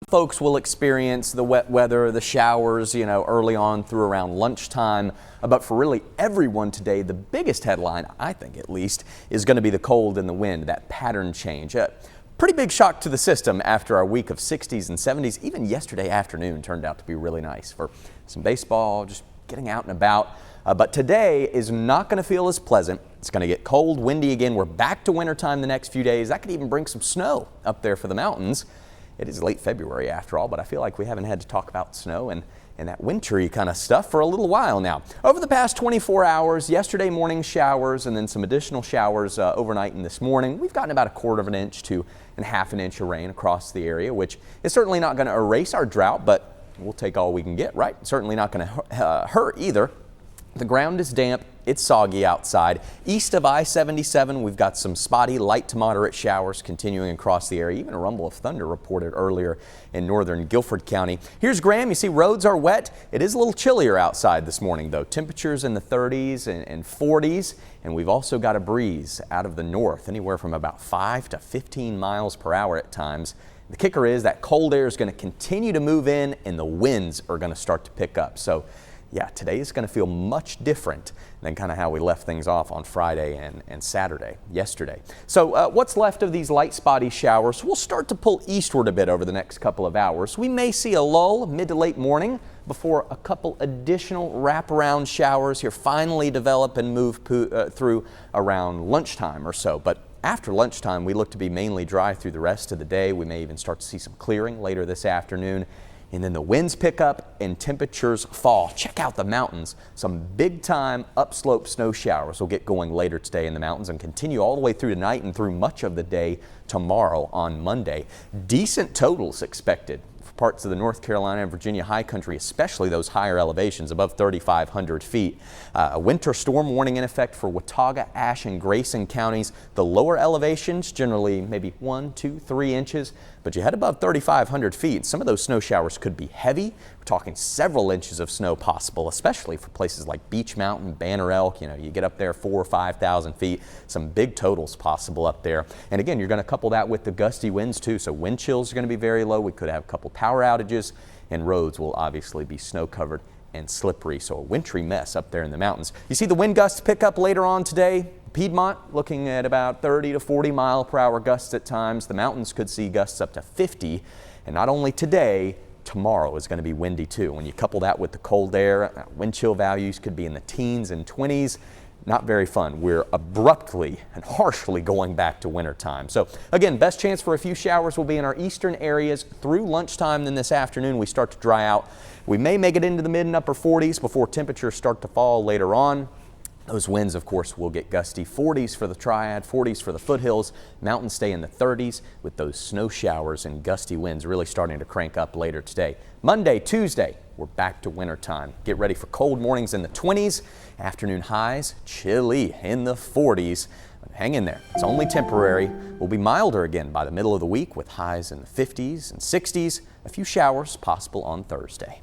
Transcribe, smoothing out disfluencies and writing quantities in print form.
Folks will experience the wet weather, the showers, early on through around lunchtime. But for really everyone today, the biggest headline, I think at least, is going to be the cold and the wind, that pattern change. Pretty big shock to the system after our week of 60s and 70s. Even yesterday afternoon turned out to be really nice for some baseball, just getting out and about. But today is not going to feel as pleasant. It's going to get cold, windy again. We're back to wintertime the next few days. That could even bring some snow up there for the mountains. It is late February after all, but I feel like we haven't had to talk about snow and that wintry kind of stuff for a little while now. Over the past 24 hours, yesterday morning showers and then some additional showers overnight and this morning. We've gotten about 1/4 of an inch to ½ an inch of rain across the area, which is certainly not going to erase our drought, but we'll take all we can get, right? Certainly not going to hurt either. The ground is damp. It's soggy outside. East of I-77, we've got some spotty light to moderate showers continuing across the area. Even a rumble of thunder reported earlier in northern Guilford County. Here's Graham. You see roads are wet. It is a little chillier outside this morning, though. Temperatures in the 30s and 40s. And we've also got a breeze out of the north, anywhere from about 5 to 15 miles per hour at times. The kicker is that cold air is going to continue to move in and the winds are going to start to pick up. So yeah, today is going to feel much different than kind of how we left things off on Friday and Saturday, yesterday. So what's left of these light spotty showers will start to pull eastward a bit over the next couple of hours. We may see a lull mid to late morning before a couple additional wraparound showers here finally develop and move through around lunchtime or so. But after lunchtime, we look to be mainly dry through the rest of the day. We may even start to see some clearing later this afternoon. And then the winds pick up and temperatures fall. Check out the mountains. Some big time upslope snow showers will get going later today in the mountains and continue all the way through tonight and through much of the day tomorrow on Monday. Decent totals expected for parts of the North Carolina and Virginia high country, especially those higher elevations above 3,500 feet. A winter storm warning in effect for Watauga, Ashe, and Grayson counties. The lower elevations generally maybe 1, 2, 3 inches. But you head above 3,500 feet, some of those snow showers could be heavy. We're talking several inches of snow possible, especially for places like Beech Mountain, Banner Elk. You get up there 4,000 or 5,000 feet, some big totals possible up there. And again, you're going to couple that with the gusty winds too. So wind chills are going to be very low. We could have a couple power outages and roads will obviously be snow covered and slippery. So a wintry mess up there in the mountains. You see the wind gusts pick up later on today. Piedmont looking at about 30 to 40 mile per hour gusts at times. The mountains could see gusts up to 50. And not only today, tomorrow is going to be windy too. When you couple that with the cold air, wind chill values could be in the teens and 20s. Not very fun. We're abruptly and harshly going back to winter time. So again, best chance for a few showers will be in our eastern areas through lunchtime. Then this afternoon we start to dry out. We may make it into the mid and upper 40s before temperatures start to fall later on. Those winds, of course, will get gusty. 40s for the Triad, 40s for the foothills. Mountains stay in the 30s with those snow showers and gusty winds really starting to crank up later today. Monday, Tuesday, we're back to winter time. Get ready for cold mornings in the 20s. Afternoon highs, chilly in the 40s. Hang in there. It's only temporary. We'll be milder again by the middle of the week with highs in the 50s and 60s. A few showers possible on Thursday.